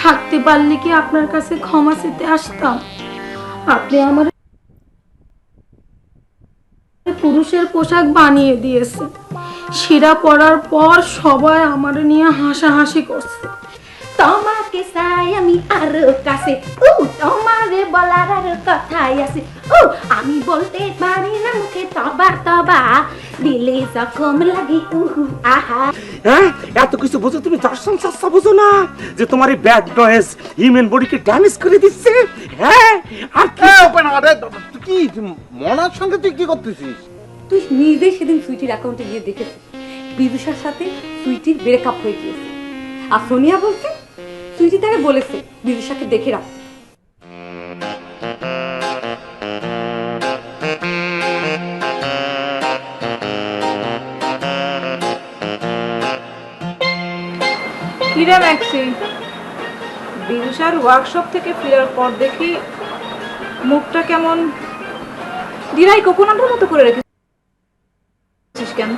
থাকতে পারলে কি আপনার কাছে ক্ষমা চেতে আসতাম। আপনি আমার পুরুষের পোশাক বানিয়ে দিয়েছে, সেটা পরার পর সবাই আমার নিয়ে হাসাহাসি করছে। তোমাকে চাই আমি আরো কাছে, ও তোমারে বলার আর কথাই আছে, ও আমি বলতে পারি না মুখে তবা তবা, দিলে জখম লাগি উহু আহা। হ্যাঁ, এত কিছু বুঝো তুমি দর্শন শাস্ত্র বুঝো না যে তোমার এই ব্যাড নয়েজ হিউম্যান বডিকে ড্যামেজ করে দিচ্ছে। হ্যাঁ, আর কি তুই কি মনার সঙ্গে তুই কি করতেছিস? তুই নিজেই সেদিন সুইটির অ্যাকাউন্টে গিয়ে দেখেছিস বিদুষার সাথে সুইটির ব্রেকআপ হয়ে গিয়েছে। আর সোনিয়া বলছে সুইটি তাকে বলেছে বিদুষাকে দেখে রাখ। কিরে ম্যাক্সি, বিদুষার ওয়ার্কশপ থেকে ফেরার পর দেখি মুখটা কেমন দিরাই কোকোনাটের মতো করে রেখেছিস কেন?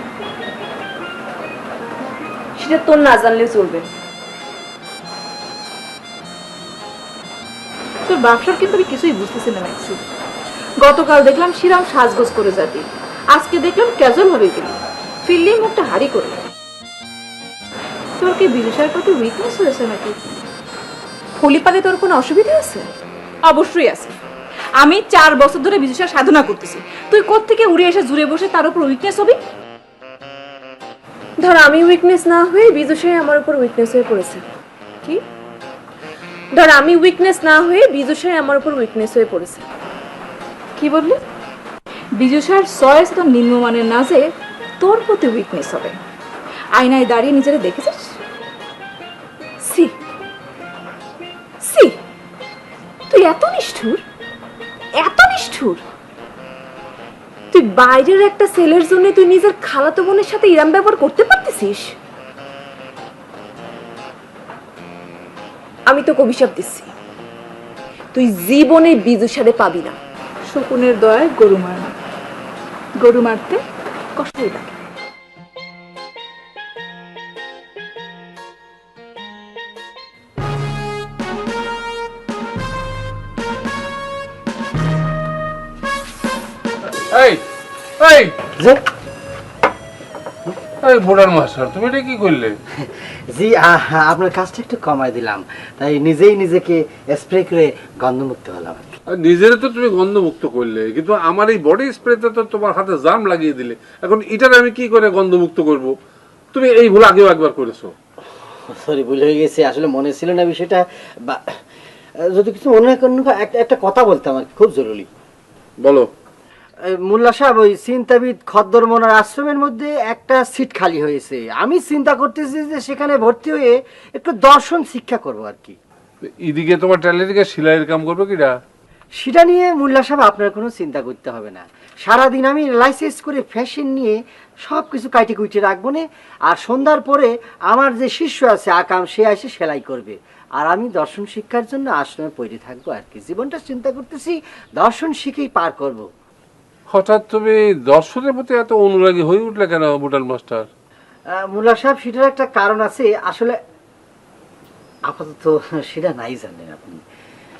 সেটা তোর না জানলে চলবে। তোর ব্যবসার কিন্তু আমি কিছুই বুঝতেছি না ম্যাক্সি। গতকাল দেখলাম শিরাম সাজগোজ করে যাবি, আজকে দেখলাম ক্যাজুয়াল ভাবে গেলি, ফিরলি মুখটা হারি করে। তোর কি বিদুষার প্রতি উইকনেস হয়েছে নাকি? ফলিপালে তোর কোনো অসুবিধা আছে? অবশ্যই আছে। আমি 4 বছর ধরে বিদুষার সাধনা করতেছি, তুই কোত্থেকে উড়ে এসে জুড়ে বসে তার উপর উইকনেস হবি? ধর আমি উইকনেস না হয়ে বিদুষাই আমার উপর উইকনেস হয়ে পড়েছে। কি? ধর আমি উইকনেস না হয়ে বিদুষাই আমার উপর উইকনেস হয়ে পড়েছে। কি বললি? বিজুষার চয়েস তো নিম্নমানের না যে তোর প্রতি উইকনেস হবে। আয়নায় দাঁড়িয়ে নিজেরা দেখেছিস? সি সি, তুই এত নিষ্ঠুর, এত নিষ্ঠুর! তুই বাইরের একটা ছেলের জন্য তুই নিজের খালাতো বোনের সাথে ইরাম ব্যবহার করতে পারতেছিস? আমি তোকে অভিশাপ দিচ্ছি, তুই জীবনে বিদুষারে পাবি না। শকুনের দয়ায় গরু মারে না, গরু মারতে কষ্টই লাগে। এই এই যে এই বোর্ডার মাস্টার, তুমি এটা কি করলে? জি আপনার কাজটা একটু কমাই দিলাম, তাই নিজেই নিজেকে স্প্রে করে গন্ধমুক্ত হলাম। নিজের তো তুমি গন্ধমুক্ত করলে, কিন্তু আমার এই বডি স্প্রেতে তো তোমার হাতে জাম লাগিয়ে দিলে। এখন এটার আমি কি করে গন্ধমুক্ত করব? তুমি এই ভুল আগেও একবার করেছো। সরি, ভুল হয়ে গেছে, আসলে মনে ছিল না বিষয়টা। যদি কিছু মনে না করেন, একটা কথা বলতাম আর খুব জরুরি। বলো। মোল্লা সাহেব, ওই চিন্তাবিদ খদ্দর মোনার আশ্রমের মধ্যে একটা সিট খালি হয়েছে। আমি চিন্তা করতেছি যে সেখানে ভর্তি হয়ে একটু দর্শন শিক্ষা করবো আর কি। এদিকে তোমার ট্যালেন্টকে সেলাইয়ের কাম করবে কিনা? সেটা নিয়ে মোল্লা সাহেব আপনার কোনো চিন্তা করতে হবে না। সারাদিন আমি লাইসেন্স করে ফ্যাশন নিয়ে সব কিছু কাইটে কুইটে রাখবো না। আর সন্ধ্যার পরে আমার যে শিষ্য আছে আকাম, সে এসে সেলাই করবে, আর আমি দর্শন শিক্ষার জন্য আশ্রমে পড়ে থাকবো আর কি। জীবনটা চিন্তা করতেছি দর্শন শিখেই পার করব। হঠাৎ তুমি দর্শনের প্রতি এত অনুরাগী হয়ে উঠলে কেন বোর্ডার মাস্টার? মোল্লা সাহেব, সেটার একটা কারণ আছে। আসলে আপাতত সেটা নাই জানেন আপনি।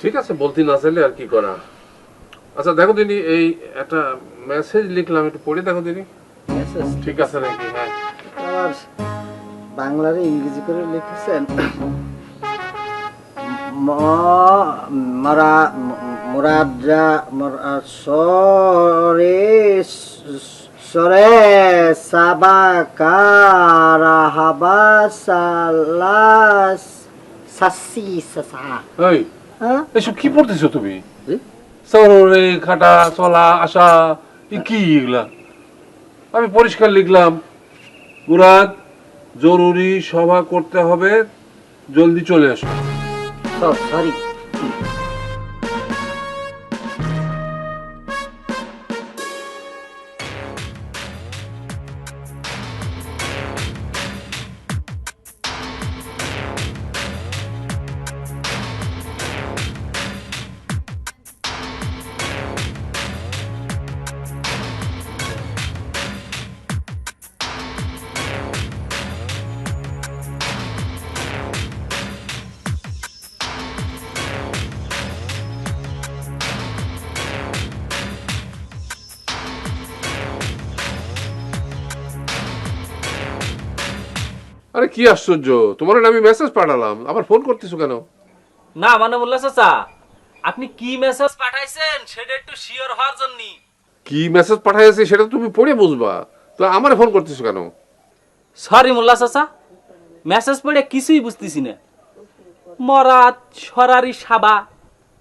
ঠিক আছে, বলতে না চাইলে আর কি করা। আচ্ছা দেখো দিনি, এই একটা মেসেজ লিখলাম, একটু পড়ে দেখো দিনি। ঠিক আছে নাকি? হ্যাঁ, আবার বাংলারে ইংরেজি করে লিখেছেন। মোরাজা সরে সরে সাবাকারা হাবা সালাস সাসি সাসা। এই হ্যাঁ, এসব কি পড়তেছো তুমি? জি? শহরে খাটা চলা আসা কি এগুলা? আমি পরিষ্কার লিখলাম, মুরাদ জরুরি সভা করতে হবে, জলদি চলে আসো। সরি। আরে কি আশ্চর্য, তোমার না আমি মেসেজ পাঠালাম, আবার ফোন করতেছো কেন? না মানে মোল্লা চাচা, আপনি কি মেসেজ পাঠাইছেন সেটা একটু শিওর হওয়ার জন্য। কি মেসেজ পাঠাইছি সেটা তুমি পড়ে বুঝবা, তো আমারে ফোন করতেছো কেন? সরি মোল্লা চাচা, মেসেজ পড়ে কিছুই বুঝতেছি না। মরাত সরারি সাবা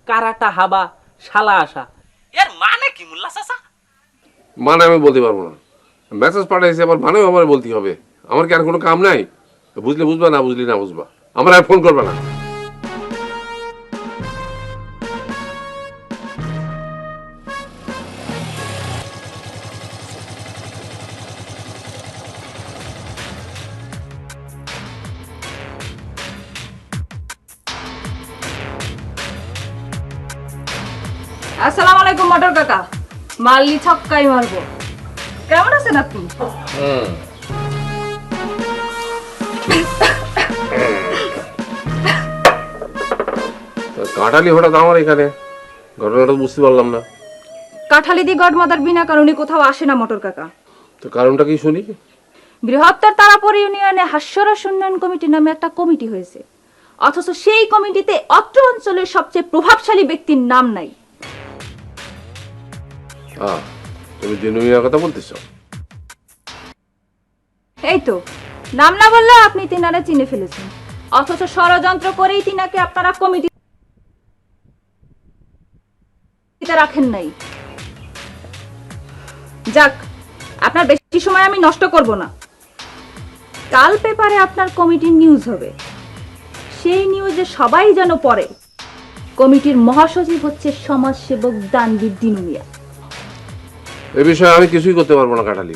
কারাটা হাবা শালা আসা, এর মানে কি মোল্লা চাচা? মানে আমি বলতে পারবো না। মেসেজ পাঠাইছি, আমার মানেও আমার বলতে হবে। আমার কি আর কোনো কাম নাই? বুঝলে বুঝবা, না বুঝলি না বুঝবা, আমার আর ফোন করবে না। আসসালামু আলাইকুম মটর কাকা, মাল্লি ছক্কাই মারবো। কেমন আছেন আপনি? কাঁঠালি হঠাৎ আমার এখানে, ঘটনাটা বুঝতে পারলাম না। কাঠালিদি গডমাদার বিনা কারণে কোথাও আসে না মটর কাকা। তো কারণটা কি শুনি? বৃহত্তর তারাপুর ইউনিয়নে হাস্যরস উন্নয়ন কমিটি নামে একটা কমিটি হয়েছে, অথচ সেই কমিটিতে অত্র অঞ্চলের সবচেয়ে প্রভাবশালী ব্যক্তির নাম নাই। তুমি দিনুমিয়ার কথা বলতেছ? এই তো, নাম না বললে আপনি তিনারে চিনে ফেলেছেন, অথচ ষড়যন্ত্র করেই তিনাকে আপনারা কমিটিতে রাখেন নাই। যাক, আপনার বেশি সময় আমি নষ্ট করব না। কাল পেপারে আপনার কমিটির নিউজ হবে, সেই নিউজে সবাই যেন পড়ে কমিটির মহাসচিব হচ্ছে সমাজসেবক দানবীর দিনু মিয়া। এ বিষয়ে আমি কিছুই করতে পারবো না কাঁঠালি।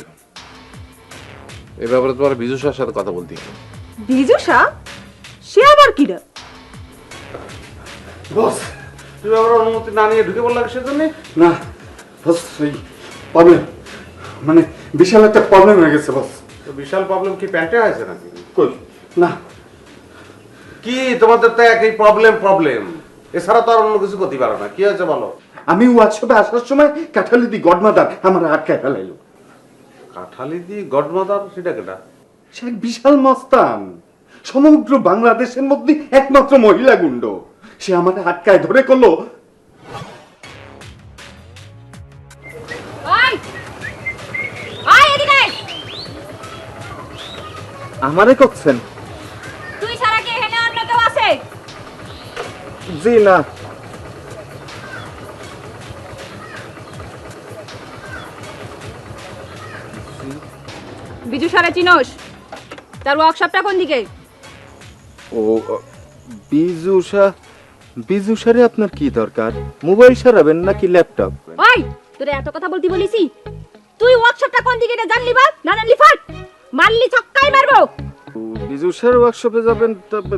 এ ব্যাপারে তোমার বিজু সাহের সাথে কথা বলতে হবে। বিজু শাহ? সে আবার কিরা? বস, তুমি আবার অনুমতি না নিয়ে ঢুকে বললা সেজন্য? না বস, এই প্রবলেম, মানে বিশাল একটা প্রবলেম হয়ে গেছে বস। তো বিশাল প্রবলেম কি প্যান্টে হয়েছে নাকি? কই না, কি তোমাদের তো একই প্রবলেম প্রবলেম, এছাড়া তো আর অন্য কিছু করতে পারো না। কি হয়েছে বলো? আমি ওয়ার্কশপে আসার সময় কাঁঠালি গডমাদার আমার আটকায় ফেলাইলো। কাঠালি দি গডমাদার, সেটা কেটা? সে এক বিশাল মস্তান, সমগ্র বাংলাদেশের মধ্যে একমাত্র মহিলা গুন্ড। সে আমার আটকায় ধরে করলো আমারে করছেন। তুই ছাড়া কি এখানে অন্য কেউ আছে? জি না। বিজু সারা চিনোস? তার ওয়ার্কশপটা কোন দিকে? ও বিজুসারে আপনার কি দরকার? মোবাইল সারাবেন নাকি ল্যাপটপ? ওই, তোরে এত কথা বলতি বলিসি? তুই ওয়ার্কশপটা কোন দিকে এটা জানলি বা? না জানলি ফাট, মারলি ছক্কাই মারবো। বিজুসার ওয়ার্কশপে যাবেন তবে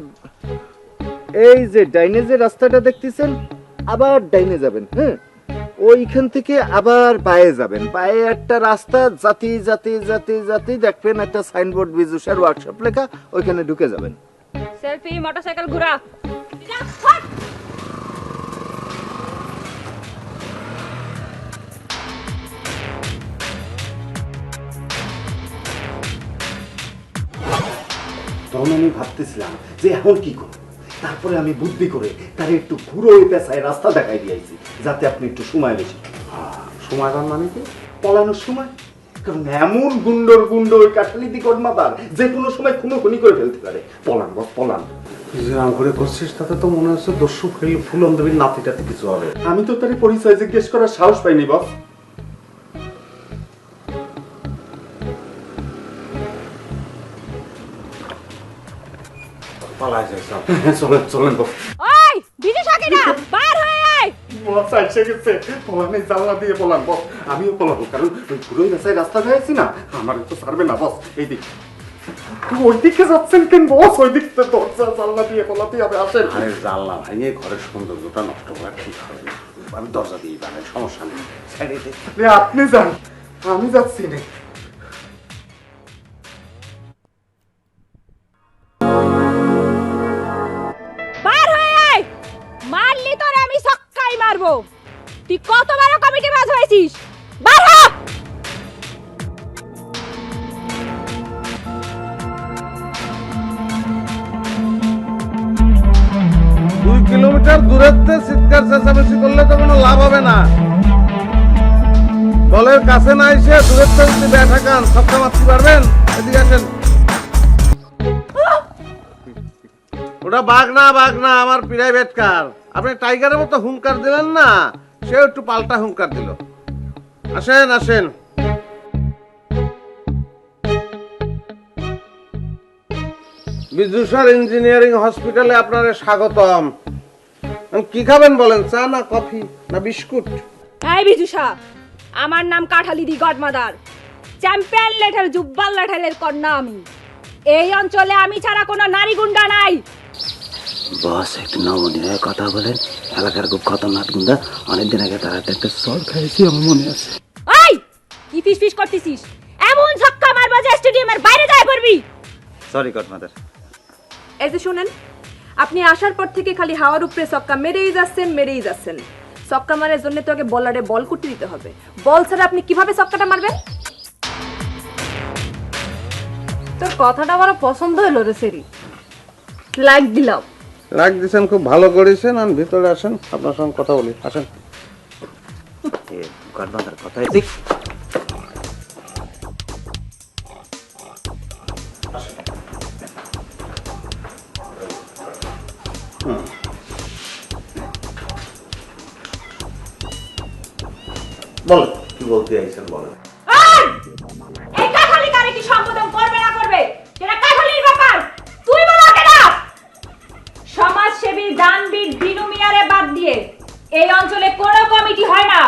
এই যে ডাইনে যে রাস্তাটা দেখতেছেন, আবার ডাইনে যাবেন। হ্যাঁ, ওইখান থেকে আবার বায়ে যাবেন। বায়ে একটা রাস্তা জাতি জাতি জাতি জাতি দেখবেন একটা সাইনবোর্ড বিজুসার ওয়ার্কশপ লেখা, ওইখানে ঢুকে যাবেন। সেলফি মোটরসাইকেল ঘোরা। তখন আমি ভাবতেছিলাম যে এখন কি করব। তারপরে আমি বুদ্ধি করে তার একটু ঘুরো পেছায় রাস্তা দেখাই দিয়েছি, যাতে আপনি একটু সময় বেশি সমাধান মানে কি? পলানোর সময়। কারণ এমন গুন্ডর গুন্ড ওই কাঠালি গডমাদার যে কোনো সময় খুনোখুনি করে ফেলতে পারে। পলান বস, পলান। যে নাম করে করছিস তাতে তো মনে হচ্ছে দস্যু ফুলন দেবীর নাতিটাতে কিছু হবে। আমি তো তার পরিচয় জিজ্ঞেস করার সাহস পাইনি বস। পালায় যাই, চলেন চলেন বস। ওই, বিজু সাকে না, বার হয়ে আয়। বস এসে গেছে, পলানে জানলা দিয়ে পলান বস। আমিও পলাবো, কারণ ওই ঘুরোই রাস্তায় রাস্তা হয়েছি না, আমার তো ছাড়বে না বস। এই দিক ওই দিকে যাচ্ছেন কেন বস? ওই দিক তো দরজা জানলা দিয়ে পলাতে হবে, আসেন। আরে জানলা ভাঙিয়ে ঘরের সৌন্দর্যটা নষ্ট করা ঠিক হবে না। আমি দরজা দিয়ে বানাই, সমস্যা নেই। ছেড়ে দে। আপনি যান, আমি যাচ্ছি না। বার হয়ে আয়, মারলি তোরে আমি ছক্কাই মারবো। তুই কত বড় কমিটি বাজ হয়েছিস? বার হ। কিলোমিটার দূরত্বে চিৎকার চেঁচামেচি করলে তো কোনো লাভ হবে না। বলের কাছে না এসে দূরত্বে যদি ব্যাট হাঁকান ছক্কা মারতে পারবেন। এদিকে আসেন। ওটা বাঘ না আমার প্রাইভেট কার। আপনি টাইগারের মতো হুঙ্কার দিলেন না, সে একটু পাল্টা হুঙ্কার দিল। আসেন আসেন। বিদ্যুৎসার ইঞ্জিনিয়ারিং হসপিটালে আপনার স্বাগতম। কি খাবেন বলেন, চা না কফি না বিস্কুট? এই বিজুষা, আমার নাম কাঠালিদি গডমাদার, চ্যাম্পিয়ন লেঠার জুব্বাল লেঠালের কন্যা আমি। এই অঞ্চলে আমি ছাড়া কোনো নারী গুন্ডা নাই। বস একটু নমনীয় কথা বলেন, এলাকার খুব খতরনাক গুন্ডা। অনেকদিন আগে তারা একটা সর খাইছি, আমার মনে আছে। ওই কি ফিস করতেছিস? এমন ছক্কা মারবা যে স্টেডিয়ামের বাইরে যায় পড়বি। Sorry godmother. এই যে শুনেন, আপনি আসার পর থেকে খালি হাওয়ার উপরে ছক্কা মেরেই যাচ্ছেন। ছক্কা মারার জন্য তো আগে বলারে বল করতে দিতে হবে। বল ছাড়া আপনি কিভাবে ছক্কাটা মারবেন? তোর কথাটা আমার পছন্দ হলো রে সেরি, লাইক দিলাম। রাগ দিয়েছেন, খুব ভালো করেছেন। আর ভিতরে আসেন, আপনার সঙ্গে কথা বলি। আসেন। গডমাদার কথা ঠিক। বলেন কি বলতে চাইছেন, বলেন। এই কাঠালি কারে কি সম্বোধন করবে না করবে সেটা কাঠালির ব্যাপার, তুই বলা কেনা। সমাজসেবী দানবীর দিনু মিয়ারে বাদ দিয়ে এই অঞ্চলে কোনো কমিটি হয় না,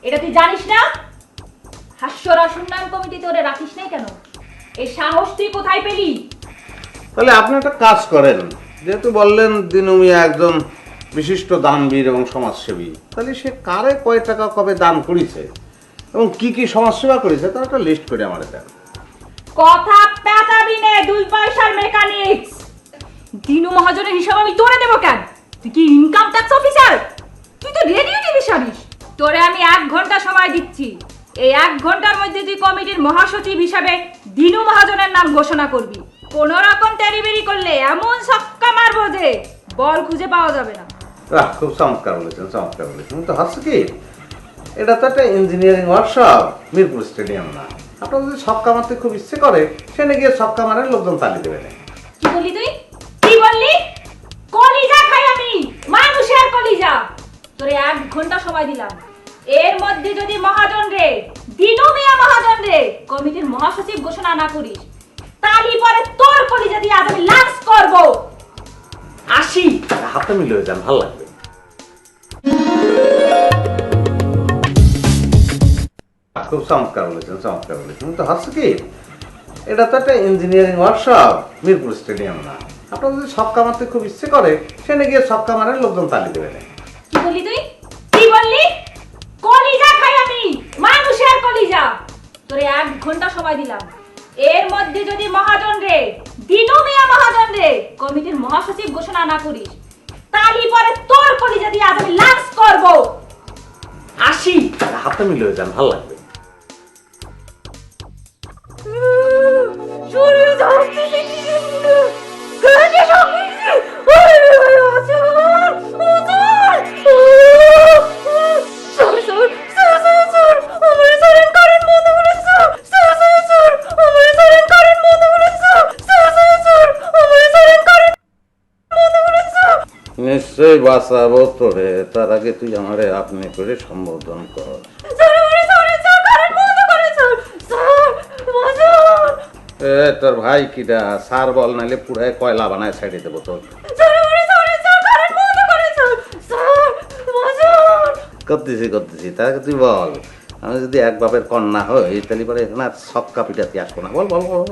এটা তুই জানিস না? হাস্যরস উন্নয়ন কমিটি তোরে রাখিস নাই কেন? এই সাহস তুই কোথায় পেলি? তাহলে আপনি একটা কাজ করেন, যেহেতু বললেন দিনু মিয়া একজন বিশিষ্ট দানবীর এবং সমাজসেবী, তাহলে সে কারে কয় টাকা কবে দান করেছে এবং কি কি সমাজসেবা করেছে তার একটা লিস্ট করে আমাদের দেন। কথা পেটাবি নে, 2 পয়সার মেকানিক্স। দিনু মহাজনের হিসাব আমি তোরে দেব কেন? তুই কি ইনকাম ট্যাক্স অফিসার? তুই তো রেডিও টিভি সারিস। তোরে আমি 1 ঘন্টা সময় দিচ্ছি। এই 1 ঘন্টার মধ্যে তুই কমিটির মহাসচিব হিসাবে দিনু মহাজনের নাম ঘোষণা করবি। কোন রকম তেরিবেরি করলে এমন ছক্কা মারবো যে বল খুঁজে পাওয়া যাবে না। খুব চমৎকার বলেছেন, চমৎকার বলেছেন। তো হচ্ছে কি, এটা তো একটা ইঞ্জিনিয়ারিং ওয়ার্কশপ, মিরপুর স্টেডিয়াম না। আপনার যদি ছক্কা মারতে খুব ইচ্ছে করে, সেখানে গিয়ে ছক্কা মারেন, লোকজন তালি দেবে না। কি বললি তুই? কি বললি? কলিজা খাই আমি, মানুষের কলিজা। তোরে 1 ঘন্টা সময় দিলাম। এর মধ্যে যদি মহাজন রে, দিনু মিয়া মহাজন রে কমিটির মহাসচিব ঘোষণা না করিস, তালি পরে তোর কলিজা দিয়ে আজ আমি লাঞ্চ করব। আসি। হাতে মিলে যান, ভালো লাগবে। খুব চমৎকার বলেছেন, চমৎকার বলেছেন। তো হচ্ছে কি, এটা তো একটা ইঞ্জিনিয়ারিং ওয়ার্কশপ, মিরপুর স্টেডিয়াম না। আপনার যদি ছক্কা মারতে খুব ইচ্ছে করে, সেখানে গিয়ে ছক্কা মারেন, লোকজন তালি দেবে না। কি বললি তুই? কি বললি? কলিজা খাই আমি, মানুষের কলিজা। তোরে 1 ঘন্টা সময় দিলাম। এর মধ্যে যদি মহাজন রে, দিনু মিয়া মহাজন রে কমিটির মহাসচিব ঘোষণা না করিস, তালি পরে তোর কলিজা দিয়ে আজ আমি লাঞ্চ করব। আসি। হাতে মিলে যান, ভালো লাগবে। শরীর ঝাড়তে দেখি গানে সঙ্গীত ওরে আছে নিশ্চয়ই বাঁচাবো তোরে, তার আগে তুই আমারে আপনি করে সম্বোধন কর। তোর ভাই কিটা সার বল, নাইলে পুরায় কয়লা বানায় ছেড়ে দেবো তোর। করতেছি তার আগে তুই বল, আমি যদি এক বাপের কন্যা হই তাহলে পরে এখানে আর ছক্কা পিটাতে আসবো না। বল বল বল।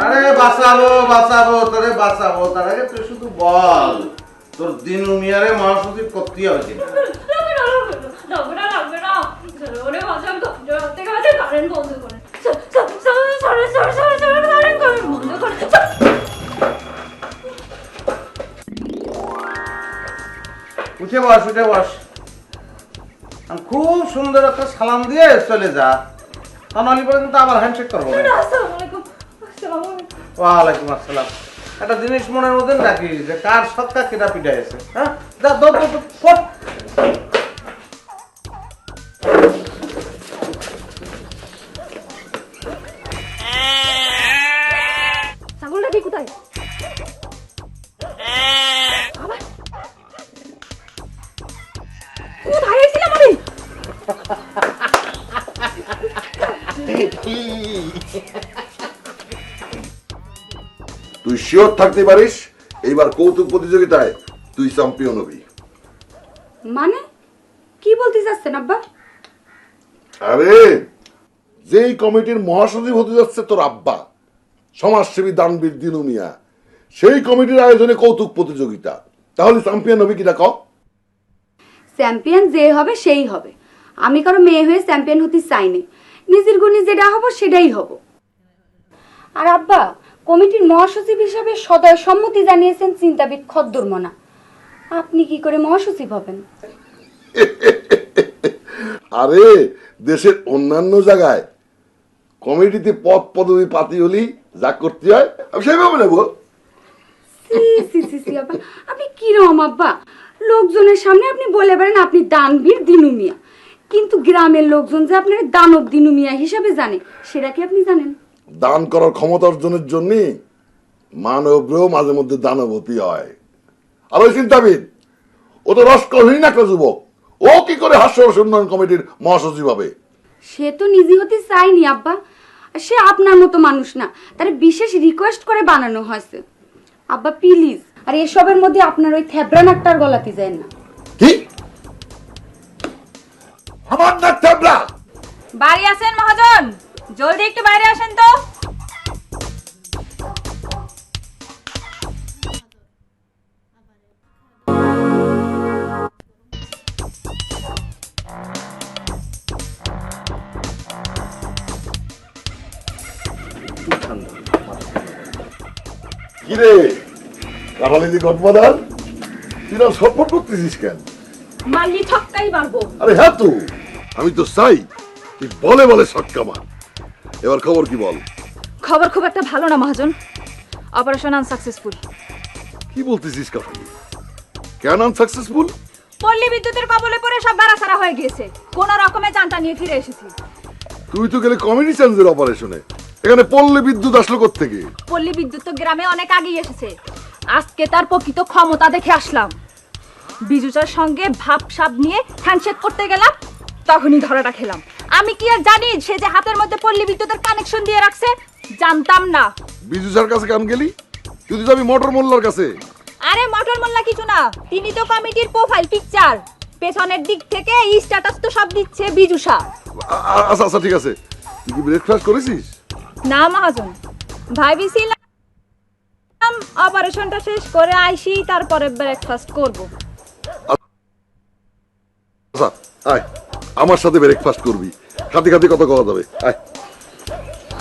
আরে বাঁচাবো তোরে বাঁচাবো, তার আগে তুই শুধু বল তোর দিনু মিয়ারে মহাসচিব করতে হবে কিনা। উঠে বস। আর খুব সুন্দর একটা সালাম দিয়ে চলে যা, তা নাহলে পরে কিন্তু আবার হ্যান্ডশেক করবো না। ওয়ালাইকুম আসসালাম। একটা জিনিস মনের মধ্যে রাখিস যে কার সৎকা কেটা পিটাইছে। হ্যাঁ, যা দৌড় দৌড় দৌড়, ফট। ছাগলটা কি কোথায়? আবার? কোথায় আইছিলাম আমি? তুই শিওর থাকতে পারিস এইবার কৌতুক প্রতিযোগিতায় তুই চ্যাম্পিয়ন হবি? মানে কি বলতে চাচ্ছেন আব্বা? আরে যেই কমিটির মহাসচিব হতে যাচ্ছে তোর আব্বা, সমাজসেবী দানবীর দিনু মিয়া, সেই কমিটির আয়োজনে কৌতুক প্রতিযোগিতা, তাহলে চ্যাম্পিয়ন হবি কিনা ক? চ্যাম্পিয়ন যে হবে সেই হবে। আমি কারো মেয়ে হয়ে চ্যাম্পিয়ন হতে চাইনি, নিজের গুণে যেটা হবো সেটাই হব। আর আব্বা, কমিটির মহাসচিব হিসাবে সদয় সম্মতি জানিয়েছেন চিন্তাবিদ খদ্দর মনা। আপনি কি করে মহাসচিব হবেন? আরে দেশের অন্যান্য জায়গায় কমিটিতে পদ পদবি পাতি হলি যা করতে হয় আমি সেইভাবে নেবো। সি সি সি সি আব্বা, আপনি কিরকম আব্বা? লোকজনের সামনে আপনি বলে পারেন আপনি দানবীর দিনু মিয়া, কিন্তু গ্রামের লোকজন যে আপনার দানব দিনু মিয়া হিসাবে জানে, সেটা কি আপনি জানেন? দান করার ক্ষমতা অর্জনের জন্য মানবরেও মাঝে মধ্যে দানবতী হয়। আর ওই চিন্তাবিদ, ও তো রসকহীন একটা যুবক, ও কি করে হাস্যরস উন্নয়ন কমিটির মহাসচিব হবে? সে তো নিজে হতে চাইনি আব্বা, সে আপনার মতো মানুষ না, তার বিশেষ রিকোয়েস্ট করে বানানো হয়েছে। আব্বা প্লিজ, আর এসবের মধ্যে আপনার ওই থ্যাবরা নাকটার গলাতে যায় না। কি আমার না ট্যাবলা? বাড়ি আছেন মহাজন? জলদি একটু বাইরে আসেন তো। কিরে কাঁঠালি গডমাদার, তুই না সফর করতেছিস কেন? মাল্লি ঠকটাই মারবো। আরে হ্যাঁ, তো আমি তো চাই তুই বলে বলে ছক্কা মার। এবার খবর কি বল? খবর খুব একটা ভালো না মহাজন, অপারেশন আনসাকসেসফুল। কি বলতেছিস কাঁঠালি? কেন আনসাকসেসফুল? পল্লী বিদ্যুতের কবলে পড়ে সব বাড়াছাড়া হয়ে গিয়েছে, কোন রকমে জানটা নিয়ে ফিরে এসেছি। তুই তো গেলে কমিটি চেঞ্জের অপারেশনে, এখানে পল্লী বিদ্যুৎ আসলো কোত্থেকে? পল্লী বিদ্যুৎ তো গ্রামে অনেক আগেই এসেছে, আজকে তার প্রকৃত ক্ষমতা দেখে আসলাম। বিজুচার সঙ্গে ভাবসাব নিয়ে হ্যান্ডশেক করতে গেলাম, তখনই ধরাটা খেলাম। আমি কি আর জানি সে যে হাতের মধ্যে পল্লী বিদ্যুতের কানেকশন দিয়ে রাখছে? জানতাম না। বিজু স্যার কাছে কেন গেলি? তুই তো যাবি মোটর মোল্লার কাছে। আরে মটর মোল্লা কিছু না, তিনি তো কমিটির প্রোফাইল পিকচার, পেছনের দিক থেকে স্ট্যাটাস তো সব দিচ্ছে বিজুসা। আচ্ছা আচ্ছা ঠিক আছে, তুই কি ব্রেকফাস্ট করেছিস? না মহাজন, ভাবিছিলাম অপারেশনটা শেষ করে আইসি তারপরে ব্রেকফাস্ট করব। আচ্ছা আয়, আমার সাথে ব্রেকফাস্ট করবি, খাতে খাতে কত খাওয়া যাবে। আয়।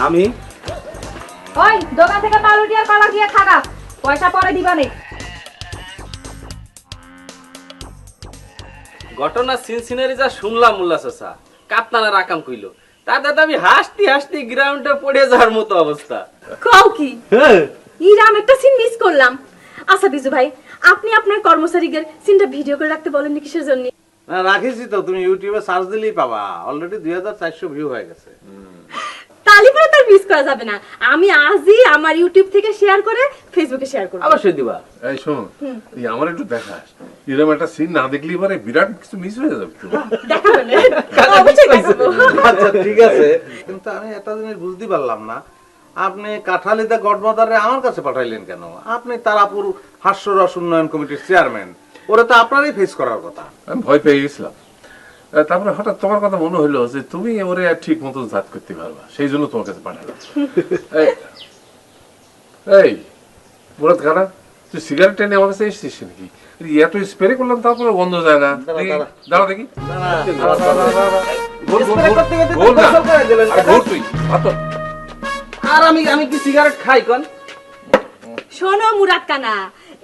আমি ওই দোকান থেকে পাউরুটি আর কলা দিয়ে খাগা, পয়সা পরে দিবানে। ঘটনা সিনসিনারি যা শুনলাম মোল্লা চাচা, কাপ্তানা রাকাম কইলো, তাতে তো আমি হাসতে হাসতে গ্রাউন্ডে পড়ে যাওয়ার মতো অবস্থা। কও কি? ইরাম একটা সিন মিস করলাম। আচ্ছা বিজু ভাই, আপনি আপনার কর্মচারীদের সিনটা ভিডিও করে রাখতে বলেন কিসের জন্য? না, রাখিছি তো, তুমি ইউটিউবে সার্চ দিলেই পাবা, অলরেডি 2400 ভিউ হয়ে গেছে। তালি পরে তার মিস করা যাবে না। আমি আজই আমার ইউটিউব থেকে শেয়ার করে ফেসবুকে শেয়ার করব। অবশ্যই দিবা। এই শোন, এই আমার একটু দেখাস, এরকম একটা সিন না দেখলেই পারে বিরাট কিছু মিস হয়ে যাবে তো। দেখাবেন? অবশ্যই দেখাবো। আচ্ছা ঠিক আছে, কিন্তু আমি একটা জিনিস বুঝতে পারলাম না, আপনি কাঁঠালিতে গডমাদারে আমার কাছে পাঠাইলেন কেন? আপনি তারাপুর হাস্যরস উন্নয়ন কমিটির চেয়ারম্যান, ওরা তো আপনারই ফেস করার কথা। আমি ভয় পেয়ে গেছিলাম, তারপরে হঠাৎ তোমার কথা মনে হলো যে তুমি ওরে ঠিক মতো জাত করতে পারবা, সেই জন্য তোমার কাছে পাঠালাম। এই মুরাদ খানা, তুই সিগারেট টেনে আমার কাছে এসেছিস নাকি? এত স্প্রে করলাম তারপরে বন্ধ যায় না। দাঁড়া দেখি, আর আমি কি সিগারেট খাই কোন? শোনো মুরাদ কানা,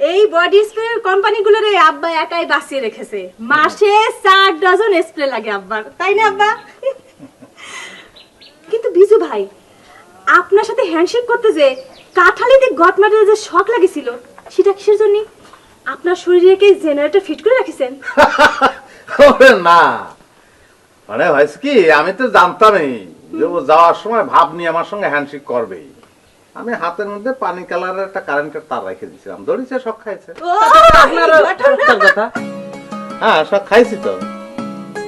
এই বডি স্প্রে কোম্পানিগুলোর আব্বা একাই বাঁচিয়ে রেখেছে, মাসে 4 ডজন স্প্রে লাগে আব্বার, তাই না আব্বা? কিন্তু বিজু ভাই, আপনার সাথে হ্যান্ডশেক করতে যে কাঠালিতে গট মারার যে শখ লাগেছিল, সেটা কিসের জন্য? আপনার শরীরে কি জেনারেটর ফিট করে রাখিছেন? ওরে না, মানে হয়েছে কি, আমি তো জানতামই যে ও যাওয়ার সময় ভাব নিয়ে আমার সঙ্গে হ্যান্ডশেক করবেই। আমি হাতের মধ্যে পানি কালারের একটা কারেন্টের তার রেখে দিয়েছিলাম, দড়িছে, শখ খাইছে। কথা হ্যাঁ, শখ খাইছি তো,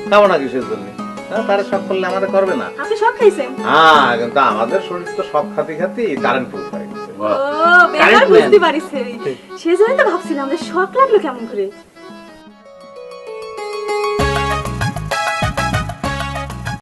খাবো না কিসের জন্য? হ্যাঁ, তারা শখ করলে আমাদের করবে না। আপনি শখ খাইছেন? হ্যাঁ, কিন্তু আমাদের শরীর তো শখ খাতি খাতি কারেন্ট প্রুফ হয়ে গেছে। ও, বেকার বুঝতে পারিস। সেজন্য তো ভাবছিলাম যে শখ লাগলো কেমন করে।